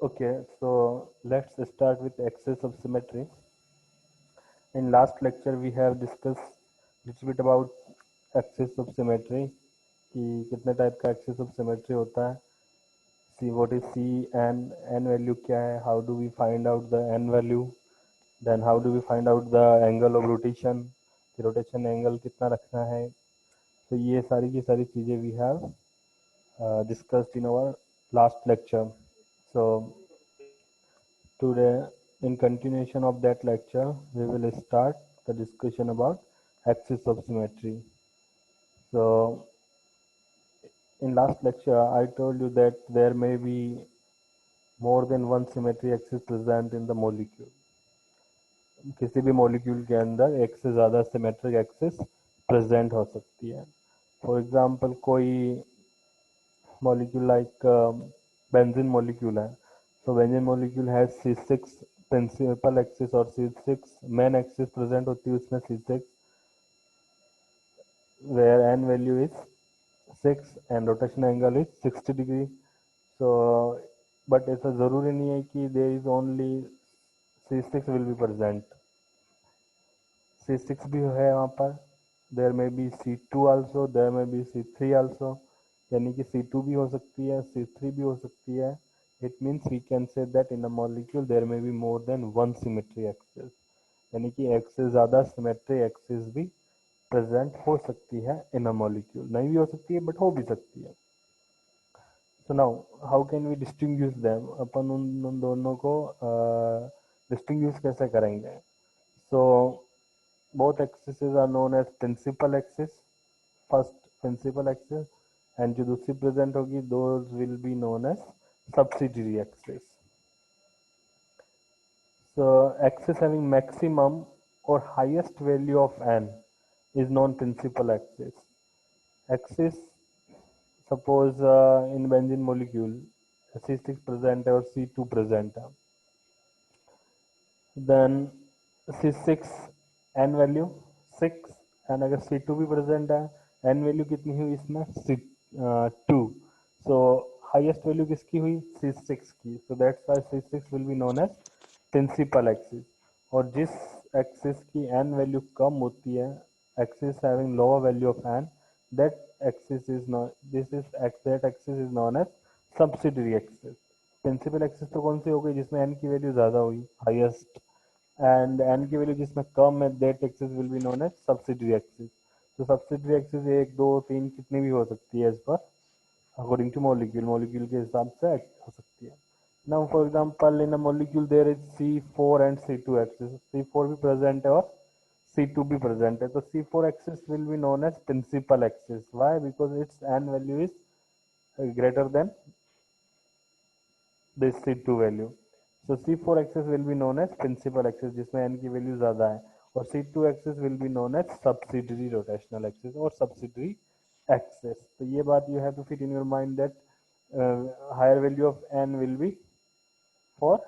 Okay, so let's start with axis of symmetry. In last lecture, we have discussed little bit about axis of symmetry कि कितने type का axis of symmetry होता है. See what is C and n value क्या है? How do we find out the n value? Then how do we find out the angle of rotation? कि rotation angle कितना रखना है? तो ये सारी की सारी चीजें we have discussed in our last lecture. So today, in continuation of that lecture, we will start the discussion about axis of symmetry. So, in last lecture, I told you that there may be more than one symmetry axis present in the molecule. किसी भी molecule के अंदर एक से ज़्यादा symmetric axis present हो सकती है. For example, कोई molecule like benzene molecule है. So benzene molecule has C6 principal axis और C6 main axis present होती है उसमें C6 where n value is 6 and rotation angle is 60 degree. So but ऐसा ज़रूरी नहीं है कि there is only C6 will be present. C6 भी है वहाँ पर. There may be C2 also, there may be C3 also. यानी कि C2 भी हो सकती है, C3 भी हो सकती है. It means we can say that in a molecule there may be more than one symmetry axis. यानी कि एक से ज़्यादा symmetry axis भी present हो सकती है in a molecule. नहीं भी हो सकती है but हो भी सकती है. So now how can we distinguish them? अपन उन दोनों को distinguish कैसे करेंगे? So both axes are known as principal axis, first principal axis, and जो दूसरी present होगी those will be known as subsidiary axis. So axis having maximum or highest value of n is known principal axis. Axis, suppose in benzene molecule C6 present है और C2 present है, then C6 n value 6 and अगर C2 भी present है n value कितनी हुई इसमें C2. So highest value किसकी हुई C6 की. So that's why C6 will be known as principal axis. और जिस axis की n value कम होती है, axis having lower value of n, that axis is known, that axis is known as subsidiary axis. Principal axis तो कौन सी हो गई जिसमें n की वैल्यू ज्यादा हुई, हाईएस्ट, एंड n की वैल्यू जिसमें कम है, that axis will be known as subsidiary axis. तो सब्सिडरी एक्सिस एक दो तीन कितनी भी हो सकती है, इस पर अकॉर्डिंग टू मॉलिक्यूल के हिसाब से हो सकती है. Now for example in a molecule there is C4 and C2 axis. C4 भी प्रेजेंट है और C2 भी प्रेजेंट है, तो C4 axis will be known as principal axis. Why? Because it's n value is greater than this C2 value. So C4 axis will be known as principal axis जिसमें n की value ज़्यादा है, और C2 axis will be known as subsidiary rotational axis और subsidiary axis. तो ये बात you have to fit in your mind that higher value of n will be for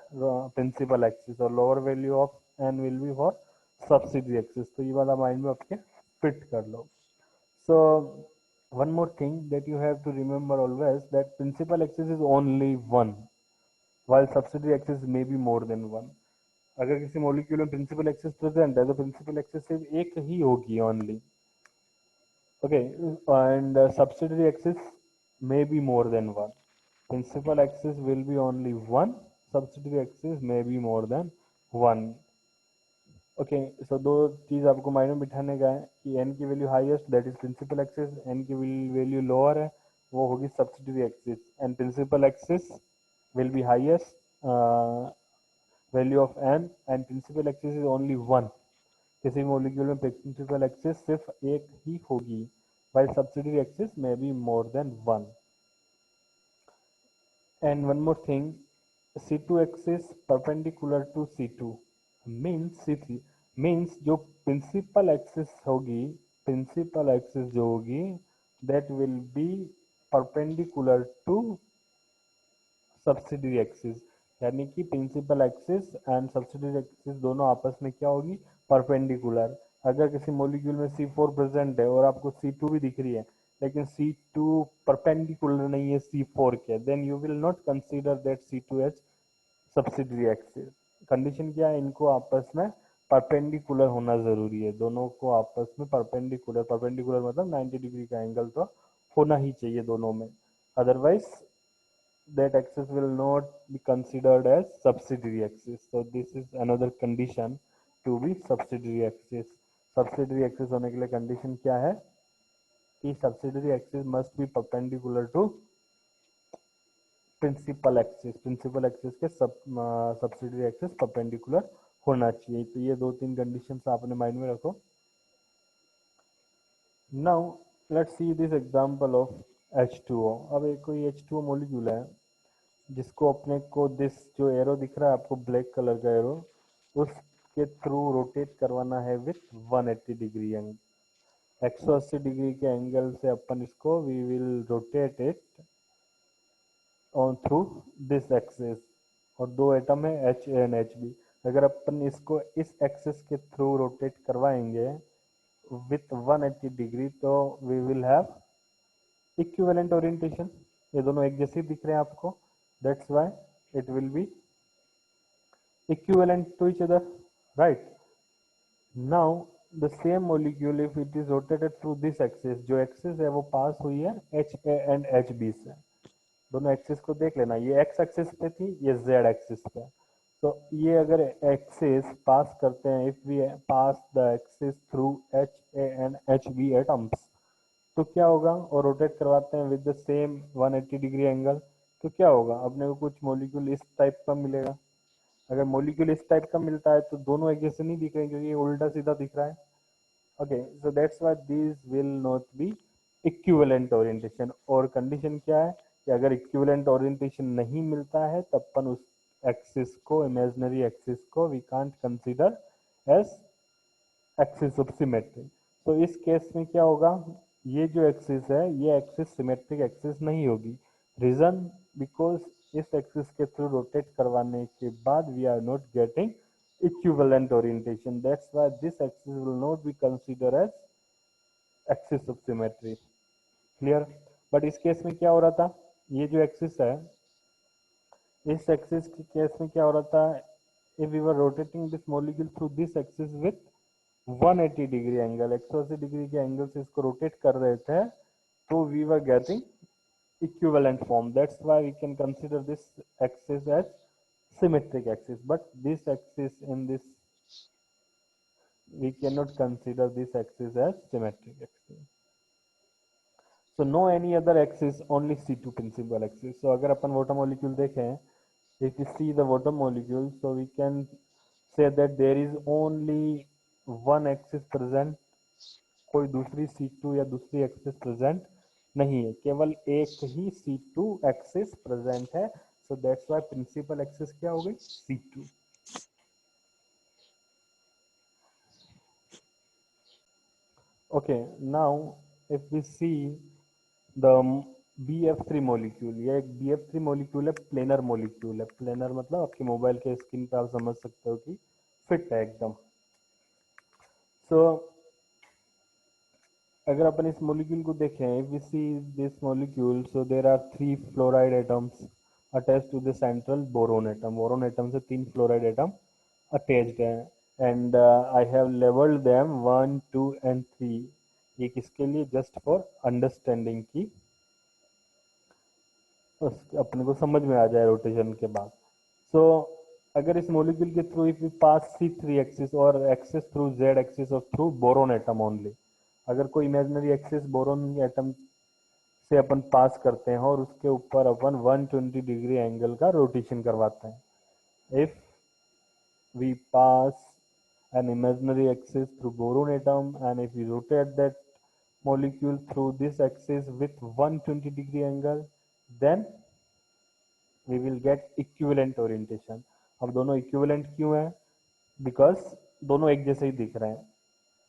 principal axis और lower value of n will be for subsidiary axis. तो ये वाला mind में आपके फिट कर लो. So one more thing that you have to remember always, that principal axis is only one while subsidiary axis may be more than one. अगर किसी molecule में principal axis present है तो प्रिंसिपल एक्सिस सिर्फ एक ही होगी only. Okay, and subsidiary axis may be more than one. Principal axis will be only one, subsidiary axis may be more than one. Okay, so दो चीज आपको mind में बिठाने का है कि n की value highest that is principal axis, n की वैल्यू लोअर है वो होगी subsidiary axis, and principal axis will be highest value of n and principal axis is only one. किसी मॉलिक्यूल में प्रिंसिपल एक्सिस सिर्फ एक ही होगी while subsidiary axis may be more than one. And one more thing, C2 axis perpendicular to C2 means C3 means जो principal axis होगी, principal axis जो होगी that will be perpendicular to subsidiary axis. यानी कि principal axis and subsidiary axis दोनों आपस में क्या होगी, परपेंडिकुलर. अगर किसी मॉलिक्यूल में C4 प्रेजेंट है और आपको C2 भी दिख रही है लेकिन C2 परपेंडिकुलर नहीं है C4 के, then you will not consider that C2 as subsidiary axis. Condition क्या है, इनको आपस में परपेंडिकुलर होना जरूरी है, दोनों को आपस में परपेंडिकुलर, परपेंडिकुलर मतलब 90 डिग्री का एंगल तो होना ही चाहिए दोनों में, otherwise that axis will not be considered as subsidiary axis. So this is another condition to be subsidiary axis. Subsidiary axis होने के लिए condition क्या है कि subsidiary axis must be perpendicular to principal axis. Principal axis के subsidiary axis perpendicular होना चाहिए। तो ये दो तीन conditions आपने mind में रखो। Now let's see this example of H2O. अब एक कोई H2O molecule है जिसको अपने को दिस जो एरो दिख रहा है आपको ब्लैक कलर का एरो, उसके थ्रू रोटेट करवाना है विथ 180 डिग्री एंगल, 180 डिग्री के एंगल से अपन इसको we will rotate it on through this axis. और दो एटम है H A and H B. अगर अपन इसको इस एक्सिस के थ्रू रोटेट करवाएंगे विथ 180 डिग्री तो we will have equivalent orientation. ये दोनों एक जैसे दिख रहे हैं आपको, that's why it will be equivalent to each other, right? Now the same molecule if it is rotated through this axis, जो axis है वो पास हुई है H A and H B से। दोनों एक्सिस को देख लेना, ये एक्स एक्सिस पे थी, ये जेड एक्सिस पे। तो ये अगर एक्सिस पास करते हैं, if we pass the axis through H A and H B atoms, तो क्या होगा, और रोटेट करवाते हैं with the same 180 degree angle, तो क्या होगा, अपने को कुछ मॉलिक्यूल इस टाइप का मिलेगा। अगर मॉलिक्यूल इस टाइप का मिलता है तो दोनों एक जैसे नहीं दिख रहे क्योंकि ये उल्टा सीधा दिख रहा है। Okay, so that's why this will not B equivalent orientation. और कंडीशन क्या है कि अगर इक्विवेलेंट ओरिएंटेशन नहीं मिलता है तब अपन उस एक्सिस को, इमेजिनरी एक्सिस को we can't consider as axis of symmetry. तो इस केस में क्या होगा, ये जो एक्सिस है ये एक्सिस सिमेट्रिक एक्सिस नहीं होगी। रीजन, बिकॉज इस एक्सिस के थ्रू रोटेट करवाने के बाद we are not getting equivalent orientation, that's why this axis will not be consider as axis of symmetry. Clear? But इस केस में क्या हो रहा था, ये जो एक्सिस है, इस एक्सिस के केस में क्या हो रहा था, if we were rotating this molecule through this axis with 180 degree angle, 180 degree के एंगल से इसको रोटेट कर रहे थे, तो we were getting equivalent form, that's why we can consider this axis as symmetric axis, but this axis in this we cannot consider this axis as symmetric axis. So no any other axis, only C2 principal axis. So अगर अपन water molecule देखें, if we see the water molecule, so we can say that there is only one axis present, कोई दूसरी C2 या दूसरी axis present नहीं है, केवल एक ही C2 एक्सिस प्रेजेंट है। So that's why principal axis क्या हो गई, C2। Okay, now if we see the BF3 molecule, ये एक BF3 मॉलिक्यूल है, प्लेनर मॉलिक्यूल है। प्लेनर मतलब आपके मोबाइल के स्क्रीन पे आप समझ सकते हो कि फिट है एकदम। सो अगर अपन इस मॉलिक्यूल को देखें, if we see this molecule, so there are 3 fluoride atoms attached to the central boron atom. Boron atom से 3 फ्लोराइड एटम अटैच्ड है and I have labelled them 1 2 and 3। ये किसके लिए, जस्ट फॉर अंडरस्टैंडिंग की अपने को समझ में आ जाए रोटेशन के बाद। सो अगर इस मॉलिक्यूल के through if we pass C3 axis और एक्सिस थ्रू Z एक्सिस और थ्रू बोरोन एटम ओनली, अगर कोई इमेजिनरी एक्सिस बोरोन एटम से अपन पास करते हैं और उसके ऊपर अपन 120 डिग्री एंगल का रोटेशन करवाते हैं, if we pass an imaginary axis through boron atom and if we rotate that molecule through this axis with 120 degree angle, then we will get equivalent orientation। अब दोनों इक्विवेलेंट क्यों है, because दोनों एक जैसे ही दिख रहे हैं।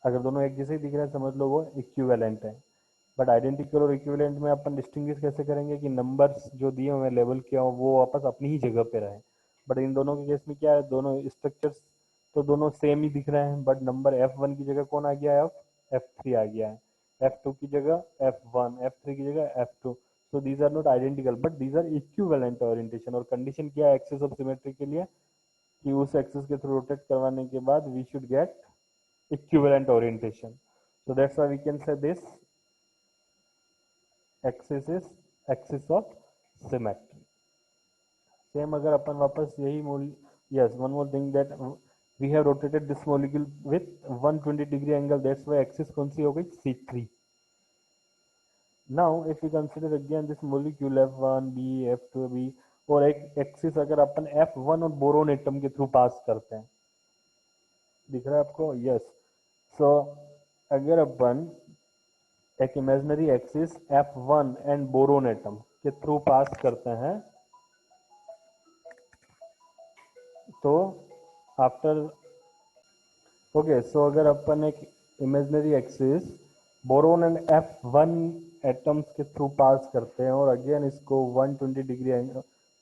अगर दोनों एक जैसे ही दिख रहे हैं समझ लो वो इक्विवेलेंट है। बट आइडेंटिकल और इक्विवेलेंट में अपन डिस्टिंग्विश कैसे करेंगे कि नंबर्स जो दिए हुए लेवल किया हो वो वापस अपनी ही जगह पे रहे। बट इन दोनों के केस में क्या है, दोनों स्ट्रक्चर्स तो दोनों सेम ही दिख रहे हैं, बट नंबर F1 की जगह कौन आ गया है, F3 आ गया है, F2 की जगह F1, F3 की जगह F2। So these are not identical, but these are equivalent orientation. और condition क्या है axis of symmetry के लिए कि उस axis के through rotate करवाने के बाद we should get equivalent orientation. So that's why we can say this axis is axis of symmetry. Same अगर अपन वापस यही yes, one more thing that we have rotated this molecule with 120 degree angle, that's why axis कौन सी हो गई C3. Now if we consider again this molecule F1 B F2 B और एक axis अगर अपन F1 और बोरोन एटम के through pass करते हैं, दिख रहा है आपको? यस. सो अगर अपन एक imaginary axis F1 and boron atom के थ्रू पास करते हैं, तो आफ्टर ओके, सो अगर अपन एक imaginary axis boron and F1 atoms के थ्रू पास करते हैं और अगेन इसको 120 डिग्री एंगल,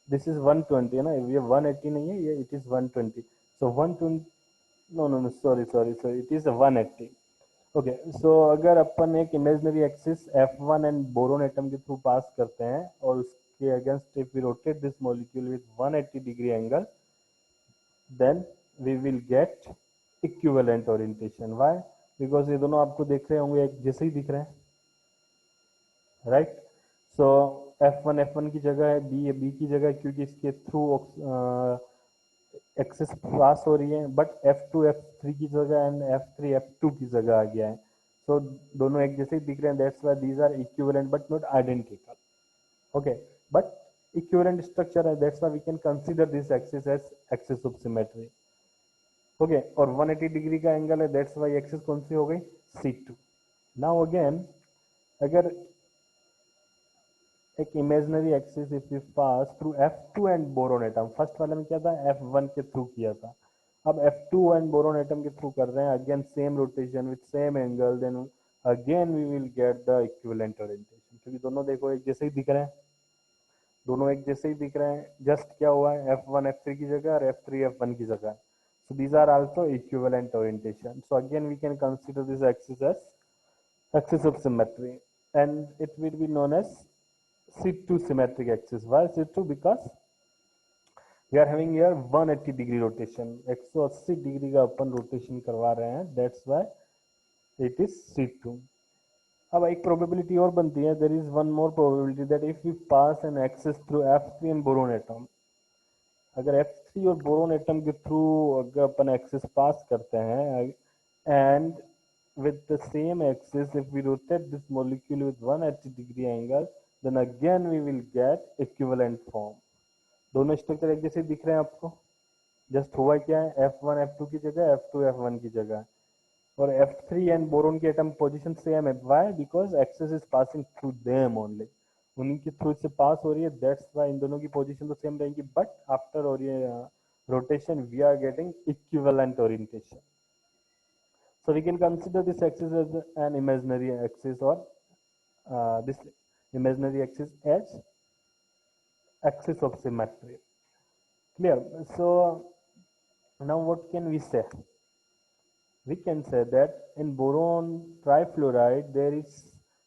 दिस इज 120 है ना, ये 180 नहीं है, ये it is 120. So 120, no no no, sorry sorry sorry, it is 180. Okay, so अगर अपन एक imaginary axis F1 and boron atom के थ्रू पास करते हैं और उसके against if we rotate this molecule with 180 degree angle, then we will get equivalent orientation. Why? Because ये दोनों आपको देख रहे होंगे एक जैसे ही दिख रहे हैं, राइट? सो F1 की जगह है, B की जगह है, क्योंकि इसके थ्रू एक्सेस पास हो रही है, बट F2 F3 की जगह एंड F3 F2 की जगह आ गया है. सो दोनों एक जैसे ही दिख रहे हैं, that's why these are equivalent but not identical. Okay, but equivalent structure है, that's why we can consider this axis as axis of symmetry. Okay, और 180 डिग्री का एंगल है, दैट्स वाई एक्सिस कौन सी हो गई C2. नाउ अगेन अगर एक imaginary axis if we pass through F2 and boron atom, first वाले में क्या था F1 के थ्रू किया था, अब F2 एंड बोरोन एटम के थ्रू कर रहे हैं, again same rotation with same angle, then again we will get the equivalent orientation. क्योंकि दोनों देखो एक जैसे ही दिख रहे हैं, दोनों एक जैसे ही दिख रहे हैं, जस्ट क्या हुआ है F1 F3 की जगह और F3 F1 की जगह. So these are also equivalent orientation. So again we can consider this axis as axis of symmetry, and it will be known as C2 symmetric axis. Why C2? Because we are having here 180 degree rotation, 180 degree का अपन rotation करवा रहे हैं, that's why it is C2. अब एक probability और बनती है, there is one more probability that if we pass an axis through F3 and boron atom, अगर F3 और बोरोन एटम के थ्रू अगर अपन एक्सिस पास करते हैं and with the same axis if we rotate this molecule with 180 degree angle, then again we will get equivalent form. दोनों structure एक जैसे दिख रहे हैं आपको, जस्ट हुआ क्या है F1 F2 की जगह F2 F1 की जगह, और F3 एंड बोरोन की एटम पोजीशन सेम है. Why? Because axis is passing through them only, उन्हीं के थ्रू से पास हो रही है, दैट्स व्हाई इन दोनों की पोजीशन तो सेम रहेंगी, but after rotation we are getting equivalent orientation. So we can consider this axis as an imaginary axis, or this imaginary axis as axis of symmetry. Clear? So now what can we say? We can say that in boron trifluoride there is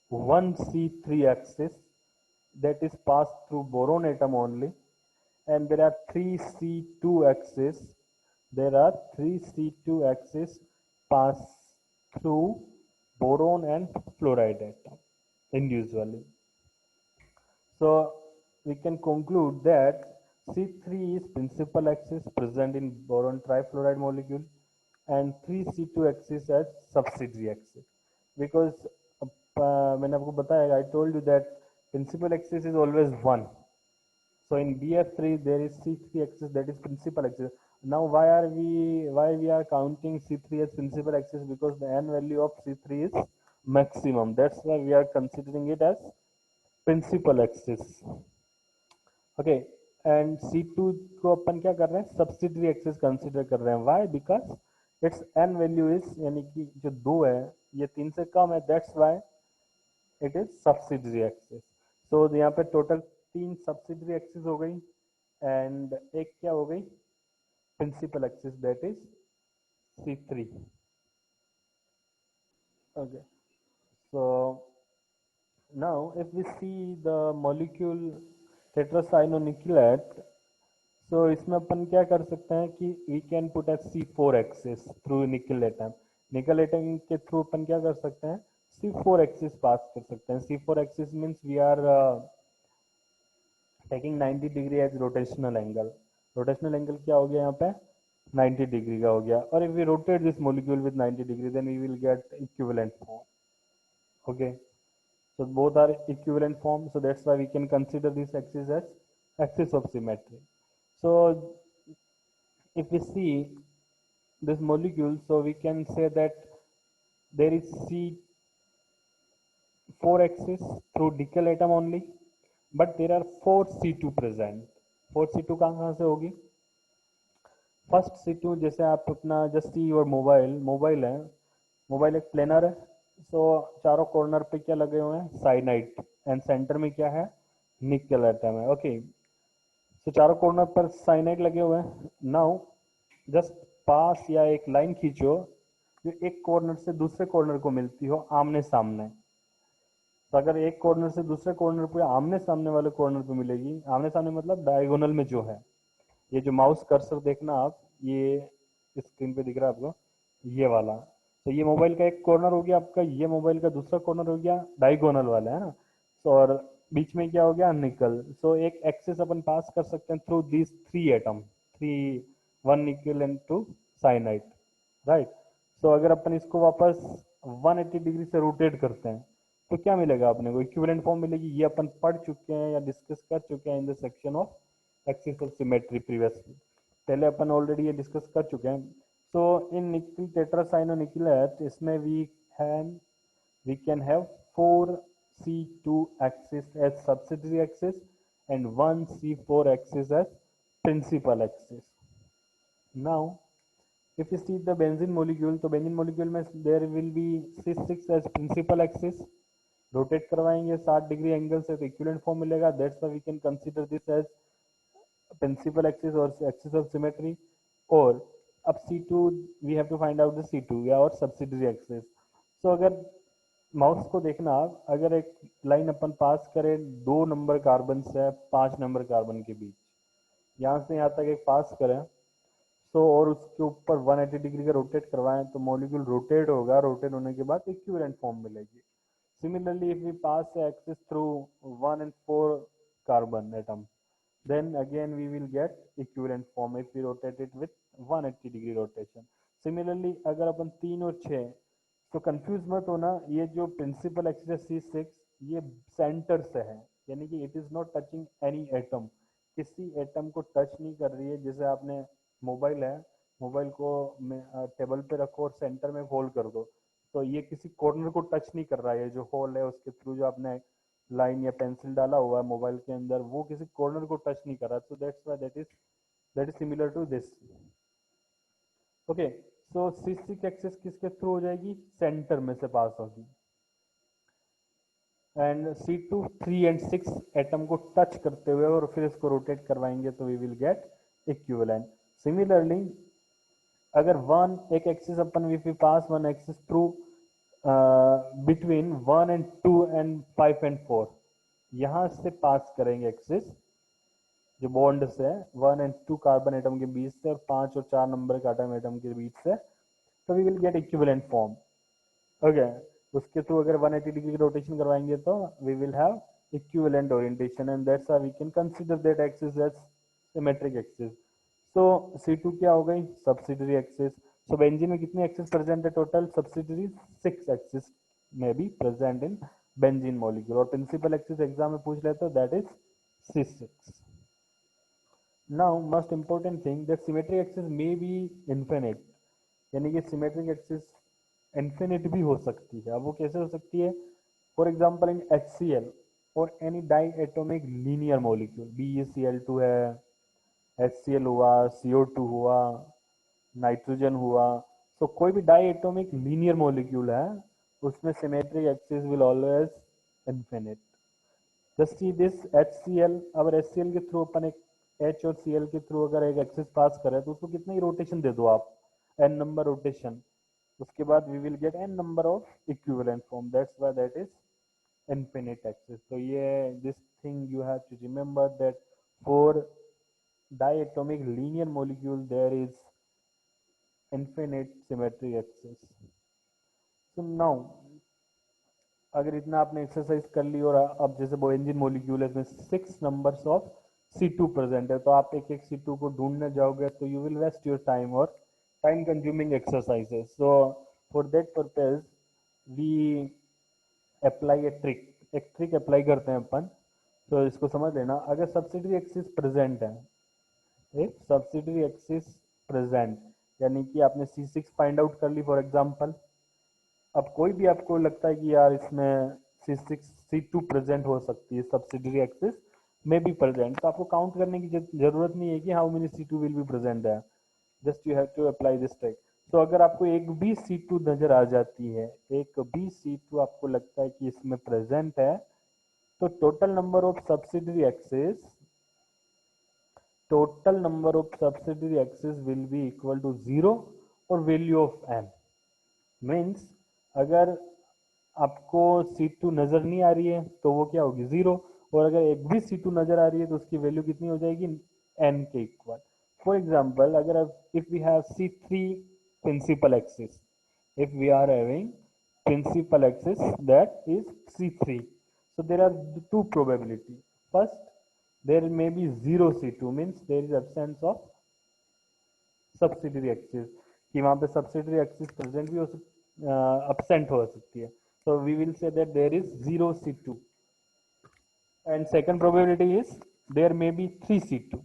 one C3 axis that is passed through boron atom only, and there are three C2 axis. There are three C2 axis pass through boron and fluoride atom individually. So we can conclude that C3 is principal axis present in boron trifluoride molecule, and 3C2 axis as subsidiary axis. Because मैंने आपको बताया, I told you that principal axis is always 1. So in BF3 there is C3 axis, that is principal axis. Now why we are counting C3 as principal axis? Because the n value of C3 is maximum. That's why we are considering it as principal axis. Okay, and C2 को अपन क्या कर रहे हैं, subsidiary axis consider कर रहे हैं. Why? Because its n value is, यानी कि जो 2 है ये 3 से कम है, that's why it is subsidiary axis. So यहाँ पे total 3 subsidiary axis हो गई, and एक क्या हो गई principal axis, that is C3. Okay, so Now, if we see the molecule tetracyanonickelate, so इसमें अपन क्या कर सकते हैं कि we can put a C4 axis through nickel atom. निकल एटम के थ्रू अपन क्या कर सकते हैं, C4 axis पास कर सकते हैं. C4 axis means we are taking 90 degree as rotational angle. Rotational angle क्या हो गया यहाँ पे, 90 degree का हो गया. और if we rotate this molecule with 90 degree, then we will get equivalent form. Okay. So both are equivalent form, so that's why we can consider this axis as axis of symmetry. So if we see this molecule, so we can say that there is C4 axis through Dickel atom only, but there are 4 C2 present. 4 C2 कहाँ से होगी? First C2, जैसे आप अपना just see your mobile है, mobile एक planar है. सो चारों कॉर्नर पे क्या लगे हुए हैं, साइनाइड, एंड सेंटर में क्या है, निकल एटम है. ओके, सो चारों कॉर्नर पर साइनाइड लगे हुए हैं. नाउ जस्ट पास या एक लाइन खींचो जो एक कॉर्नर से दूसरे कॉर्नर को मिलती हो आमने सामने. तो अगर एक कॉर्नर से दूसरे कॉर्नर पे आमने सामने वाले कॉर्नर पे मिलेगी, आमने सामने मतलब डायगोनल में जो है, ये जो माउस कर्सर देखना आप, ये स्क्रीन पे दिख रहा है आपको, ये वाला. तो ये मोबाइल का एक कॉर्नर हो गया आपका, ये मोबाइल का दूसरा कॉर्नर हो गया डायगोनल वाला, है ना. तो और बीच में क्या हो गया, निकल. सो एक एक्सेस अपन पास कर सकते हैं through this three atom, three, one nickel and two cyanide, right. So अगर अपन इसको वापस 180 डिग्री से रोटेट करते हैं तो क्या मिलेगा अपने को, इक्विवेलेंट फॉर्म मिलेगी. ये अपन पढ़ चुके हैं या डिस्कस कर चुके हैं in the section of axis of symmetry previously. पहले अपन ऑलरेडी ये डिस्कस कर चुके हैं. सो इन निकल टेट्रासाइनोनिकलेट, इसमें we can have 4 C2 axis as subsidiary axis and 1 C4 axis as principal axis. Now if you see the benzene molecule, तो benzene molecule में there will be C6 as principal axis. Rotate करवाएंगे 60 degree angle से तो equivalent form मिलेगा. That's why we can consider this as principal axis और axis of symmetry. और अब C2 we have to find out the C2 या और subsidiary axis. सो अगर माउस को देखना आप, अगर एक लाइन अपन पास करें 2 नंबर कार्बन से 5 नंबर कार्बन के बीच, यहाँ से यहाँ तक एक पास करें, सो और उसके ऊपर 180 डिग्री का रोटेट करवाएं तो मॉलिक्यूल रोटेट होगा. रोटेट होने के बाद इक्विवेलेंट फॉर्म मिलेगी. Similarly, if we pass the axis through 1 and 4 carbon atom, then again we will get equivalent form if we rotate it with 180 degree rotation. Similarly, अगर अपन 3 और 6, तो कंफ्यूज मत होना, ये जो प्रिंसिपल एक्सिस है C6, ये सेंटर से है, यानी कि it is not touching any atom, किसी एटम को टच नहीं कर रही है. जैसे आपने मोबाइल है, मोबाइल को टेबल पे रखो और सेंटर में होल्ड कर दो, तो ये किसी कॉर्नर को टच नहीं कर रहा है. जो होल है उसके थ्रू जो आपने लाइन या पेंसिल डाला हुआ है मोबाइल के अंदर, वो किसी कॉर्नर को टच नहीं कर रहा. So that's why that is similar to this. Okay, so C6 axis किसके थ्रू हो जाएगी, सेंटर में से पास होगी. एंड C2 3 एंड 6 एटम को टच करते हुए और फिर इसको रोटेट करवाएंगे तो we will get equivalent. Similarly अगर वन एक एक्सिस अपन we pass one axis through between 1 and 2 and 5 and 4, यहाँ से पास करेंगे एक्सिस जो बॉन्ड से 1 and 2 कार्बन एटम के बीच से और 5 और 4 नंबर के एटम एटम के बीच से, तो we will get equivalent form. Okay, उसके थ्रू अगर 180 डिग्री रोटेशन करवाएंगे तो we will have equivalent orientation and that's how we can consider that axis as symmetric axis. So C2 क्या हो गई, सब्सिडरी एक्सिस. सो बेंजीन में कितनी एक्सिस प्रेजेंट है टोटल, सब्सिडरी 6 एक्सिस में be present in benzene molecule. और principal axis exam में पूछ लेते हो, that is C6. Now most important thing that symmetric axis may be infinite, यानी कि सिमेट्रिक एक्सिस इन्फिनिट भी हो सकती है. अब वो कैसे हो सकती है, फॉर एग्जाम्पल इन HCl और any di atomic linear molecule, BeCl2 है, HCl हुआ, CO2 हुआ, नाइट्रोजन हुआ. तो कोई भी डाई एटोमिक लीनियर मॉलिक्यूल है उसमें symmetric axis will always infinite. Just see this HCl, अगर HCl के थ्रू अपन एक H और Cl के थ्रू अगर एक एक्सिस पास करें तो उसको कितना ही रोटेशन दे दो आप, n नंबर रोटेशन, उसके बाद we will get n number of equivalent form. That's why that is infinite axis. तो ये this thing you have to remember that for diatomic linear molecule there is infinite symmetry axis. So now अगर इतना आपने exercise कर ली और अब जैसे बोएंजीन molecule है इसमें 6 नंबर्स ऑफ C2 प्रेजेंट है तो आप एक एक C2 को ढूंढने जाओगे तो you will waste your time और time consuming exercises. So for that purpose we apply a trick. एक ट्रिक अप्लाई करते हैं अपन. तो इसको समझ लेना. अगर सब्सिडरी एक्सिस प्रेजेंट है, एक सब्सिडरी एक्सिस प्रेजेंट यानी कि आपने C6 फाइंड आउट कर ली फॉर एग्जांपल. अब कोई भी आपको लगता है कि यार इसमें C6 C2 प्रेजेंट हो सकती है, सब्सिडरी एक्सिस में भी प्रेजेंट, तो आपको काउंट करने की जरूरत नहीं है कि how many C2 will be present है. Just you have to apply this trick. तो अगर आपको एक भी C2 नजर आ जाती है, एक भी C2 आपको लगता है कि इसमें प्रेजेंट है, तो total number of subsidiary axis will be equal to 0 और वैल्यू ऑफ n. मीन्स अगर आपको C2 नजर नहीं आ रही है तो वो क्या होगी 0, और अगर एक भी C2 नजर आ रही है तो उसकी वैल्यू कितनी हो जाएगी n के इक्वल. फॉर एग्जांपल अगर if we have C3 principal axis, if we are having principal axis that is C3, so there are two probability. First, there may be 0 C2 means there is absence of subsidiary axis, कि वहां पे subsidiary axis present भी हो absent हो सकती है. So we will say that there is 0 C2. And second probability is there may be 3 C2.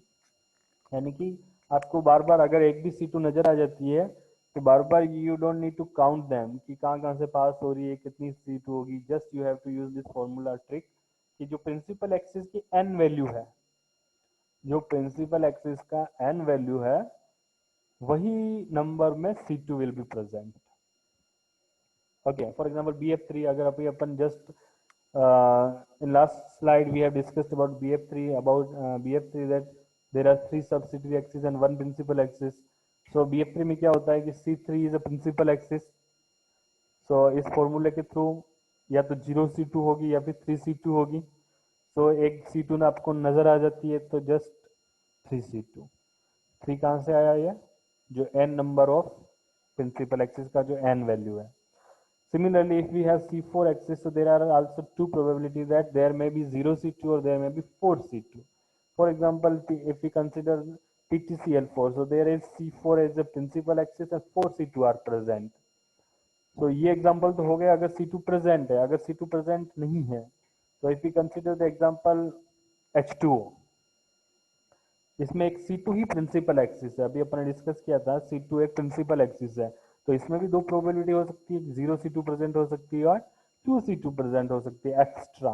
यानी कि आपको बार बार अगर एक भी C2 नजर आ जाती है तो बार बार you don't need to count them कि कहाँ कहाँ से पास हो रही है, कितनी C2 होगी. Just you have to use this formula trick कि जो प्रिंसिपल एक्सिस की n वैल्यू है, जो प्रिंसिपल एक्सिस का n वैल्यू है, वही नंबर में C2 will be present. Okay, for example BF3. अगर अभी अपन just in last slide we have discussed about BF3 that there are 3 subsidiary axes and 1 principal axis. So BF3 में क्या होता है कि C3 is a principal axis. So इस फॉर्मूले के थ्रू या तो 0 C2 होगी या फिर 3 C2 होगी. So एक C2 ना आपको नजर आ जाती है तो जस्ट 3 C2. 3 कहाँ से आया ये, जो n number of principal axis का जो n वैल्यू है. Similarly, if we have C4 axis, so there are also two probabilities that there may be 0 C2 or there may be 4 C2. For example, if we consider PTCl4, so there is C4 as a principal axis and 4 C2 are present. So ये example तो हो गया अगर C2 present है. अगर C2 present नहीं है, so if we consider the example H2O, इसमें एक C2 ही प्रिंसिपल एक्सिस है. अभी अपन ने डिस्कस किया था C2 एक प्रिंसिपल एक्सिस है, तो इसमें भी दो प्रोबेबिलिटी हो सकती है, 0 C2 प्रेजेंट हो सकती है और 2 C2 प्रेजेंट हो सकती है extra.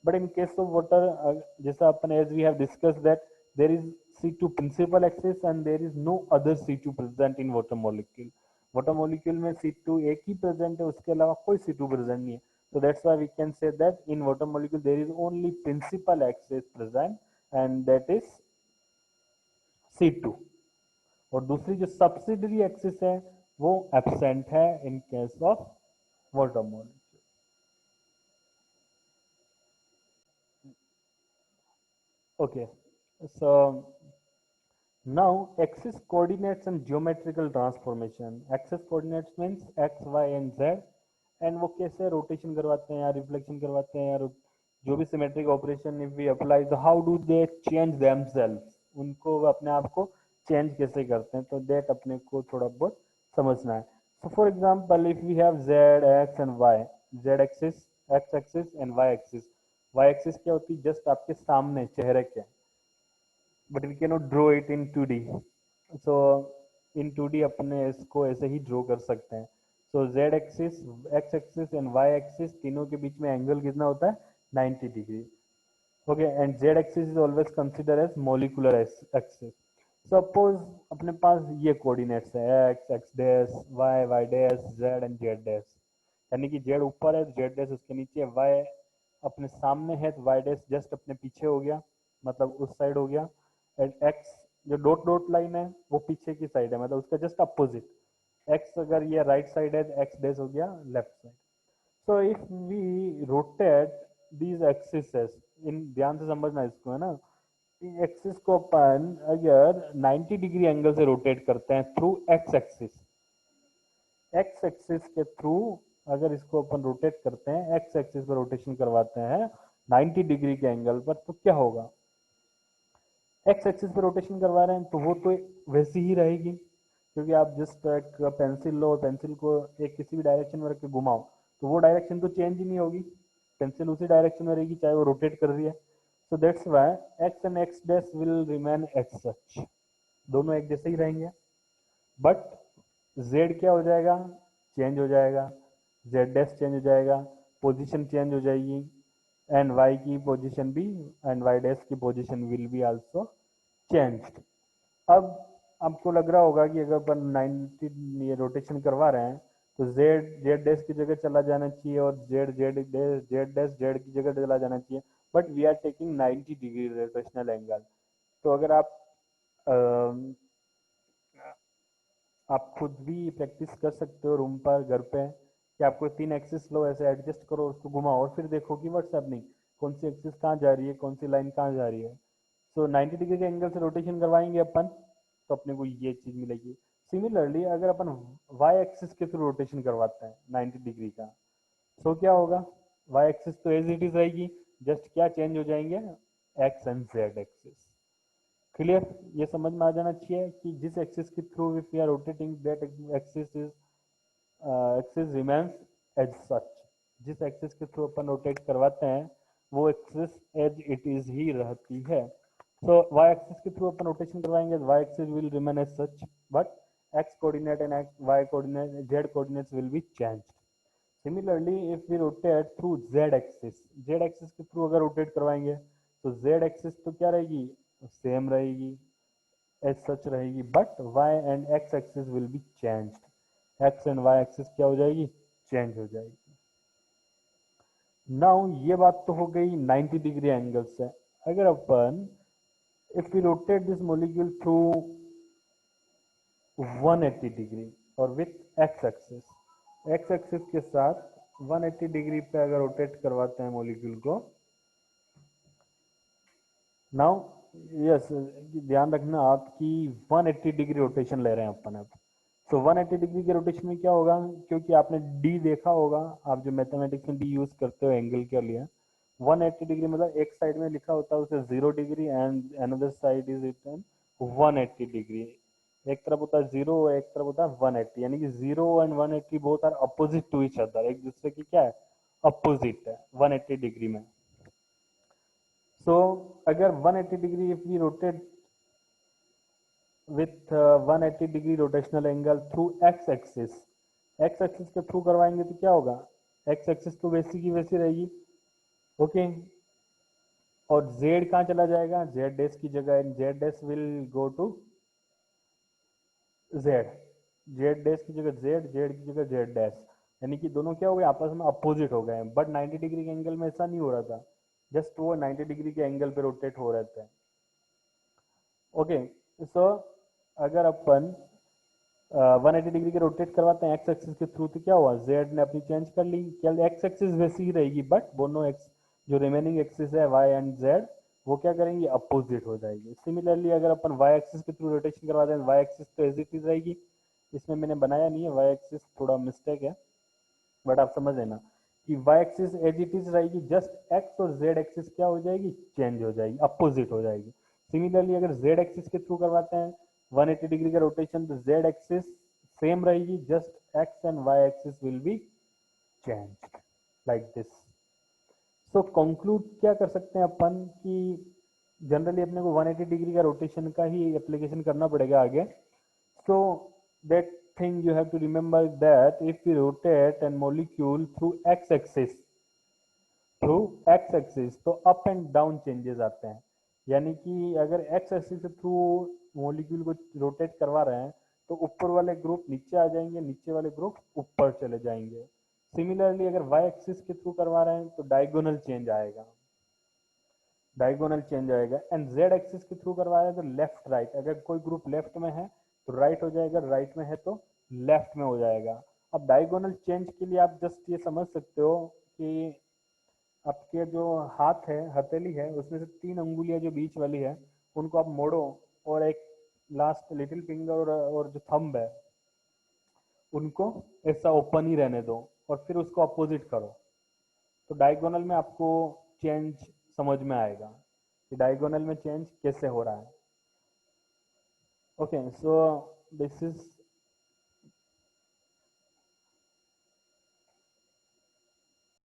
But in case of water, जैसा अपन as we have discussed that there is C2 principal axis and there is no other C2 present in water molecule. Water molecule में C2 एक ही present है, उसके अलावा कोई C2 प्रेजेंट नहीं है. So that's why we can say that in water molecule there is only principal axis present and that is C2. और दूसरी जो सब्सिडरी एक्सिस है वो एब्सेंट है in case of water molecule. Okay, so now axis coordinates and geometrical transformation. Axis coordinates means X Y and Z, and वो कैसे rotation करवाते हैं या रिफ्लेक्शन करवाते हैं या जो भी symmetric operation if we apply, तो how do they change themselves, उनको अपने आप को चेंज कैसे करते हैं, तो दैट अपने को थोड़ा बहुत समझना है. So for example, if we have z, x and y, z axis, x axis and y axis. y axis क्या होती है, जस्ट आपके सामने चेहरे के, but we cannot draw it in 2D. So in 2D अपने इसको ऐसे ही ड्रॉ कर सकते हैं. So z axis, x axis and y axis तीनों के बीच में एंगल कितना होता है 90 degree. Okay, and z axis is always consider as molecular axis. Suppose अपने पास ये कोऑर्डिनेट्स है x x dash y y dash z and z dash, यानी कि z ऊपर है z डैश उसके नीचे है, y अपने सामने है तो y डैश जस्ट अपने पीछे हो गया, मतलब उस साइड हो गया, एंड x जो डॉट डॉट लाइन है वो पीछे की साइड है, मतलब उसका जस्ट अपोजिट. x अगर ये राइट साइड है तो x डैश हो गया left side. So if we rotate these axes, इन ध्यान से समझना इसको, है ना, एक्सिस को अपन अगर 90 डिग्री एंगल से रोटेट करते हैं through X axis, X axis के थ्रू अगर इसको अपन रोटेट करते हैं, एक्स एक्सिस पर रोटेशन करवाते हैं 90 डिग्री के एंगल पर, तो क्या होगा, एक्स एक्सिस पर रोटेशन करवा रहे हैं तो वो तो वैसी ही रहेगी, क्योंकि आप जस्ट एक पेंसिल लो, पेंसिल को एक किसी भी डायरेक्शन में रख के घुमाओ तो वो डायरेक्शन तो चेंज ही नहीं होगी, पेंसिल उसी डायरेक्शन में रहेगी चाहे वो रोटेट कर रही है. So that's why X and X dash will remain as such, दोनों एक जैसे ही रहेंगे. बट z क्या हो जाएगा, चेंज हो जाएगा, z डैश चेंज हो जाएगा, पोजीशन चेंज हो जाएगी, एंड y की पोजीशन भी, एंड y डैश की position will be also changed. अब आपको लग रहा होगा कि अगर अपन 90 ये रोटेशन करवा रहे हैं तो z डैश की जगह चला जाना चाहिए और z डैश z की जगह चला जाना चाहिए, but we are taking 90 degree rotational angle. तो अगर आप खुद भी प्रैक्टिस कर सकते हो रूम पर, घर पे, कि आपको 3 एक्सिस लो, ऐसे एडजस्ट करो, उसको घुमाओ और फिर देखो कि व्हाट्स हैपनिंग, कौन सी एक्सिस कहाँ जा रही है, कौन सी लाइन कहाँ जा रही है. सो 90 डिग्री के एंगल से रोटेशन करवाएंगे अपन तो अपने को ये चीज मिलेगी. सिमिलरली अगर अपन वाई एक्सिस के थ्रू रोटेशन करवाते हैं 90 डिग्री का, तो क्या होगा, वाई एक्सिस तो एज इट इज रहेगी, जस्ट क्या चेंज हो जाएंगे, x and Z axis. Clear, ये समझ में आ जाना चाहिए कि जिस एक्सिस के through if we are rotating that axis is axis remains as such, जिस एक्सिस के थ्रू अपन रोटेट करवाते हैं वो एक्सिस एज इट इज ही रहती है. सो वाई एक्सिस के थ्रू अपन रोटेशन करवाएंगे, Y axis will remain as such, but X coordinate and Y coordinate, Z coordinates will be changed. Similarly if we rotate through Z axis, Z axis के through अगर rotate करवाएंगे तो Z axis तो क्या रहेगी, same रहेगी, as such रहेगी, but Y and X axis will be changed, X and Y axis क्या हो जाएगी, चेंज हो जाएगी. नाउ ये बात तो हो गई 90 डिग्री एंगल से. अगर अपन if we rotate this molecule through 180 degree और with X axis, X axis के साथ 180 डिग्री पे अगर रोटेट करवाते हैं मॉलिक्यूल को, नाउ यस ध्यान रखना आपकी 180 डिग्री रोटेशन ले रहे हैं अपन अब. तो 180 डिग्री के रोटेशन में क्या होगा, क्योंकि आपने डी देखा होगा, आप जो मैथमेटिक्स में डी यूज करते हो एंगल के लिए, 180 डिग्री मतलब एक साइड में लिखा होता है उसे 0 degree and another side is written 180 degree. एक तरफ होता है 0, एक तरफ होता है 180, यानी कि 0 and 180 both are opposite to each other, एक दूसरे की क्या है, अपोजिट है 180 डिग्री में. सो अगर 180 degree if we rotate with 180 degree rotational angle through X axis, X axis के थ्रू करवाएंगे तो क्या होगा, एक्स एक्सिस तो वैसी की वैसी रहेगी, ओके. और जेड कहाँ चला जाएगा, जेड डैश की जगह, Z dash will go to Z, Z dash की जगह जेड, जेड की जगह जेड डैश, यानी कि दोनों क्या हो गए, आपस में अपोजिट हो गए हैं. बट 90 डिग्री के एंगल में ऐसा नहीं हो रहा था, जस्ट वो 90 डिग्री के एंगल पे रोटेट हो रहे थे. ओके, सो अगर अपन 180 डिग्री के रोटेट करवाते हैं एक्स एक्सिस के थ्रू तो क्या हुआ, जेड ने अपनी चेंज कर ली, क्या एक्स एक्सिस वैसी ही रहेगी, बट दोनों एक्स जो रिमेनिंग एक्सिस है वाई एंड जेड वो क्या करेंगे, अपोजिट हो जाएगी. सिमिलरली अगर अपन वाई एक्सिस के थ्रू रोटेशन करवाते हैं, वाई एक्सिस तो एज इट इज रहेगी, इसमें मैंने बनाया नहीं है, वाई एक्सिस थोड़ा मिस्टेक है, बट आप समझ लेना कि Y axis as it is रहेगी, जस्ट एक्स और जेड एक्सिस क्या हो जाएगी, चेंज हो जाएगी, अपोजिट हो जाएगी. सिमिलरली अगर जेड एक्सिस के थ्रू करवाते हैं 180 डिग्री का रोटेशन तो जेड एक्सिस सेम रहेगी, just X and Y axis will be changed like this. So conclude क्या कर सकते हैं अपन कि जनरली अपने को 180 डिग्री का रोटेशन का ही एप्लीकेशन करना पड़ेगा आगे. So that thing you have to remember that if we rotate a molecule through x axis, through X axis तो अप एंड डाउन चेंजेस आते हैं, यानी कि अगर एक्स एक्सिस के थ्रू मॉलिक्यूल को रोटेट करवा रहे हैं तो ऊपर वाले ग्रुप नीचे आ जाएंगे, नीचे वाले ग्रुप ऊपर चले जाएंगे. सिमिलरली अगर वाई एक्सिस के थ्रू करवा रहे हैं तो डायगोनल चेंज आएगा, डायगोनल चेंज आएगा. एंड जेड एक्सिस के थ्रू करवा रहे हैं तो लेफ्ट राइट, अगर कोई ग्रुप लेफ्ट में है तो राइट हो जाएगा, राइट में है तो लेफ्ट में हो जाएगा. अब डायगोनल चेंज के लिए आप जस्ट ये समझ सकते हो कि आपके जो हाथ है, हथेली है, उसमें से 3 अंगुलियां जो बीच वाली है उनको आप मोड़ो, और एक लास्ट लिटिल फिंगर और जो थंब है उनको ऐसा ओपन ही रहने दो, और फिर उसको अपोजिट करो। तो डायगोनल में आपको चेंज समझ में आएगा कि डायगोनल में चेंज कैसे हो रहा है। Okay, so this is